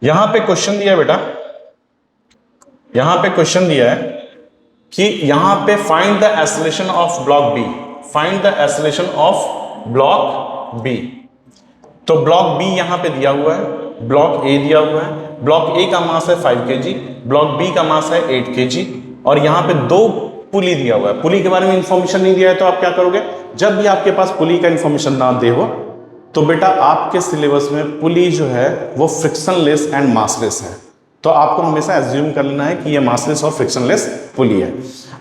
यहां पे क्वेश्चन दिया है बेटा, यहां पे क्वेश्चन दिया है कि यहां पे find the acceleration of block B, find the acceleration of block B. तो ब्लॉक बी यहां पे दिया हुआ है, ब्लॉक ए दिया हुआ है, ब्लॉक ए का मास है 5 kg, ब्लॉक बी का मास है 8 kg, और यहां पे 2 पुली दिया हुआ है। पुली के बारे में इंफॉर्मेशन नहीं दिया है तो आप क्या करोगे, जब भी आपके पास पुली का इंफॉर्मेशन ना दे हो तो बेटा आपके सिलेबस में पुली जो है वो फ्रिक्शनलेस एंड मासलेस है, तो आपको हमेशा एज्यूम कर लेना है कि ये मासलेस और फ्रिक्शनलेस पुली है।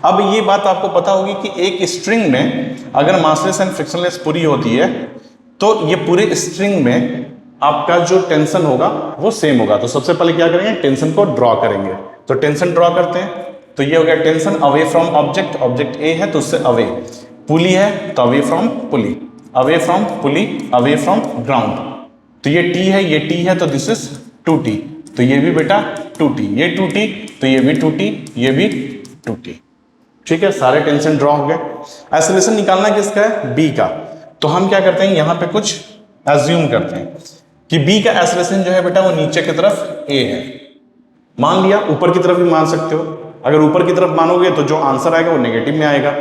अब ये बात आपको पता होगी कि एक स्ट्रिंग में अगर मासलेस एंड फ्रिक्शनलेस पुली होती है तो ये पूरे स्ट्रिंग में आपका जो टेंशन होगा वो सेम होगा। तो सबसे पहले क्या करेंगे, टेंशन को ड्रॉ करेंगे। तो टेंशन ड्रॉ करते हैं, तो ये हो गया tension away from object, object A है तो उससे अवे, पुली है तो away from pulley, away from pulley, away from ground. तो ये टी है, ये टी है तो दिस इज 2t, तो ये भी बेटा 2t, ये 2t तो ये भी 2t, ये भी 2t। ठीक है, सारे टेंशन ड्रॉ हो गए। एक्सेलरेशन निकालना किसका है, बी का। तो हम क्या करते हैं, यहां पे कुछ एज्यूम करते हैं कि बी का एक्सेलरेशन जो है बेटा वो नीचे की तरफ ए है, मान लिया। ऊपर की तरफ भी मान सकते हो, अगर ऊपर की तरफ मानोगे तो जो आंसर आएगा वो नेगेटिव में आएगा,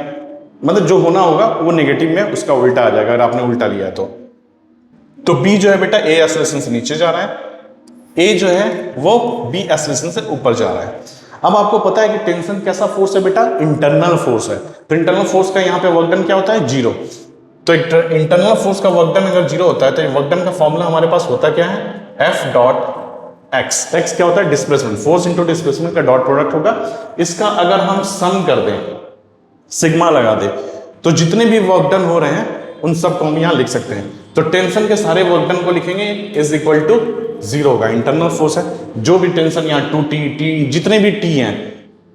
मतलब जो होना होगा वो नेगेटिव में उसका उल्टा आ जाएगा अगर आपने उल्टा लिया है तो बी जो है बेटा ए एक्सेलरेशन से नीचे जा रहा है, ए जो है वो बी एक्सेलरेशन से ऊपर जा रहा है। अब आपको पता है कि टेंशन कैसा फोर्स है बेटा, इंटरनल फोर्स है। तो इंटरनल फोर्स का यहाँ पे वर्क डन क्या होता है, 0। तो इंटरनल फोर्स का वर्क डन अगर 0 होता है तो वर्क डन का फॉर्मूला हमारे पास होता क्या है, एफ डॉट एक्स। एक्स क्या होता है, डिस्प्लेसमेंट, फोर्स इंटू डिस्प्लेसमेंट का डॉट प्रोडक्ट होगा। इसका अगर हम सम कर दें, सिग्मा लगा दे, तो जितने भी वर्क डन हो रहे हैं उन सब को हम यहां लिख सकते हैं। तो टेंशन के सारे वर्क डन को लिखेंगे इज इक्वल टू 0 होगा, इंटरनल फोर्स है। जो भी टेंशन यहाँ 2t, टी जितने भी टी हैं,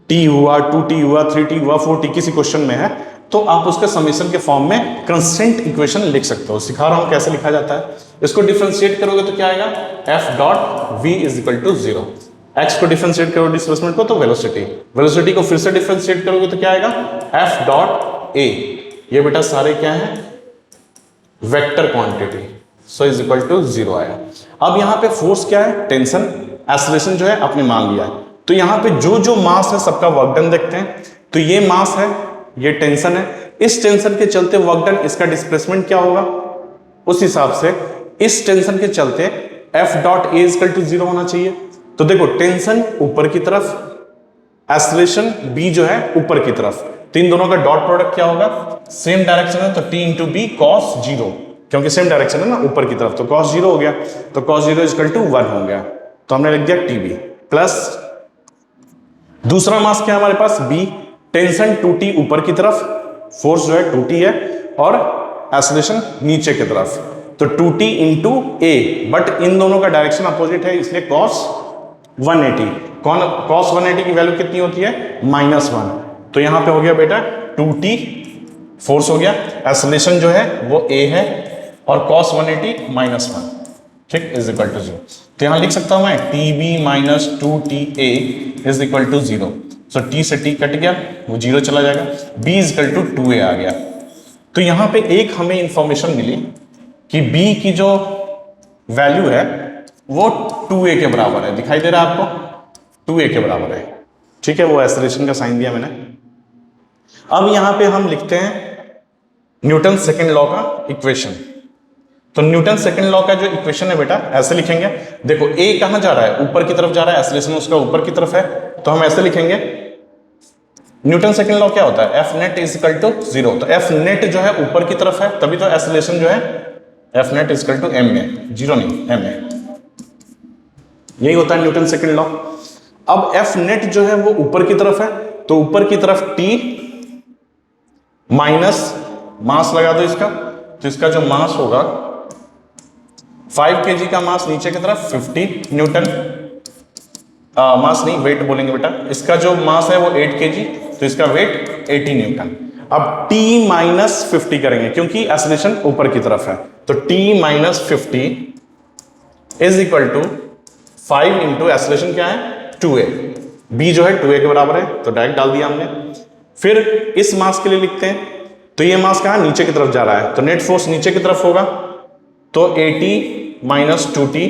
टी हुआ, 2t हुआ, 3t हुआ, 4t किसी क्वेश्चन में है तो आप उसके समेशन के फॉर्म में कंस्टेंट इक्वेशन लिख सकते हो। सिखा रहा हूं कैसे लिखा जाता है। इसको डिफरेंशिएट करोगे तो क्या आएगा, F dot V is equal to 0। X को डिफरेंशिएट करो डिस्प्लेसमेंट को तो वेलोसिटी, वेलोसिटी को फिर से डिफरेंशिएट करोगे तो क्या आएगा, एफ डॉट ए। ये बेटा सारे क्या है, vector quantity, so is equal to 0 आया। अब यहां पे फोर्स क्या है, टेंशन, एक्सेलरेशन जो है आपने मान लिया है। तो यहां पे जो जो मास है सबका वर्क डन देखते हैं। तो ये मास है, ये टेंशन है, इस टेंशन के चलते वर्क डन, इसका डिस्प्लेसमेंट क्या होगा, उस हिसाब से इस टेंशन के चलते F dot A equal to 0 होना चाहिए। तो देखो टेंशन ऊपर की तरफ, एक्सेलरेशन बी जो है ऊपर की तरफ, तो इन दोनों का डॉट प्रोडक्ट क्या होगा, सेम डायरेक्शन है तो टी इंटू बी कॉस 0, क्योंकि सेम डायरेक्शन है ना ऊपर की तरफ, तो कॉस 0 हो गया, तो कॉस 0 इक्वल टू 1 हो गया। तो हमने लिख दिया टीबी प्लस दूसरा मास क्या है हमारे पास, बी, टेंशन 2t ऊपर की तरफ, फोर्स जो है 2t है, और एक्सेलरेशन नीचे की तरफ, तो 2t into A, but in दोनों का डायरेक्शन अपोजिट है इसलिए cos 180। कौन cos 180 की वैल्यू कितनी होती है, -1। तो यहां पे हो गया बेटा 2t फोर्स हो गया, एक्सेलरेशन जो है वो a है, और cos 180 -1, ठीक, इज इक्वल टू 0। तो यहां लिख सकता हूं मैं tb minus 2ta is equal to 0। So t से t कट गया, वो 0 चला जाएगा, b is equal to 2a आ गया। तो यहां पे एक हमें इंफॉर्मेशन मिली कि b की जो वैल्यू है वो 2a के बराबर है, दिखाई दे रहा है आपको, 2a के बराबर है, ठीक है, वो एक्सेलरेशन का साइन दिया मैंने। अब यहां पे हम लिखते हैं न्यूटन सेकेंड लॉ का इक्वेशन। तो न्यूटन सेकेंड लॉ का जो इक्वेशन है बेटा ऐसे लिखेंगे, देखो a कहां जा रहा है, ऊपर की तरफ जा रहा है, एक्सेलरेशन उसका ऊपर की तरफ है, तो हम ऐसे लिखेंगे, न्यूटन सेकेंड लॉ क्या होता है, F net is equal to 0। तो एफ नेट जो है ऊपर की तरफ है, तभी तो एक्सेलरेशन जो है F net is equal to M में, 0 नहीं एम में, यही होता है न्यूटन सेकेंड लॉ। अब एफ नेट जो है वो ऊपर की तरफ है, तो ऊपर की तरफ t माइनस मास लगा दो इसका, तो इसका जो मास होगा 5 kg का मास, नीचे की तरफ 50 न्यूटन, मास नहीं वेट बोलेंगे बेटा, इसका जो मास है वो 8 kg, तो इसका वेट 80 न्यूटन। अब t माइनस 50 करेंगे क्योंकि एक्सेलरेशन ऊपर की तरफ है, तो t minus 50 is equal to 5 into acceleration क्या है 2a, b जो है 2a के बराबर है, तो डायरेक्ट डाल दिया हमने। फिर इस मास के लिए लिखते हैं, तो ये मास कहां नीचे की तरफ जा रहा है, तो नेट फोर्स नीचे की तरफ होगा, तो 80 minus 2t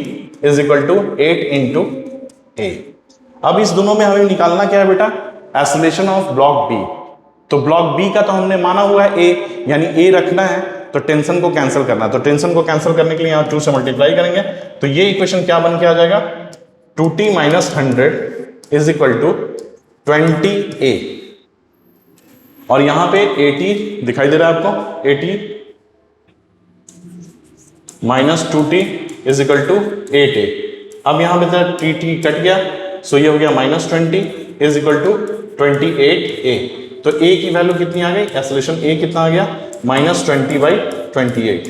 is equal to 8 into a. अब इस दोनों में हमें निकालना क्या है बेटा, एक्सेलरेशन ऑफ ब्लॉक बी। तो ब्लॉक बी का तो हमने माना हुआ है ए, यानी ए रखना है, तो टेंशन को कैंसिल करना है। तो टेंशन को कैंसिल करने के लिए यहां 2 से मल्टीप्लाई करेंगे, तो ये इक्वेशन क्या बन के आ जाएगा, 2t minus 100 is equal to 20a। और यहां पे 80 दिखाई दे रहा है आपको, 80 minus 2t is equal to 8a। अब यहां पे टी कट गया, सो ये हो गया minus 20 is equal to 28a। तो a की वैल्यू कितनी आ गई, एक्सेलरेशन a कितना आ गया, माइनस 20/28।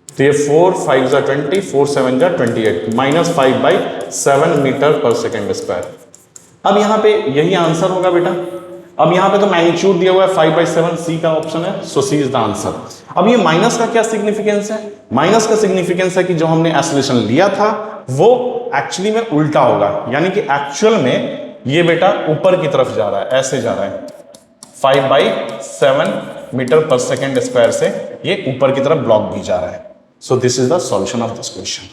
तो ये 4 5 जा 20, 4 7 जा 28, माइनस 5/7 मीटर पर सेकेंड स्क्वायर। अब यहाँ पे यही आंसर होगा बेटा। अब यहाँ पे तो मैग्नीट्यूड दिया हुआ है 5/7, सी का ऑप्शन है, सो सी इज द आंसर। अब ये माइनस का क्या सिग्निफिकेंस है, माइनस का सिग्निफिकेंस है कि जो हमने एक्सेलरेशन लिया था वो एक्चुअली में उल्टा होगा, यानी कि एक्चुअल में ये बेटा ऊपर की तरफ जा रहा है, ऐसे जा रहा है, 5/7 मीटर पर सेकेंड स्क्वायर से ये ऊपर की तरफ ब्लॉक भी जा रहा है। So this is the solution of this question.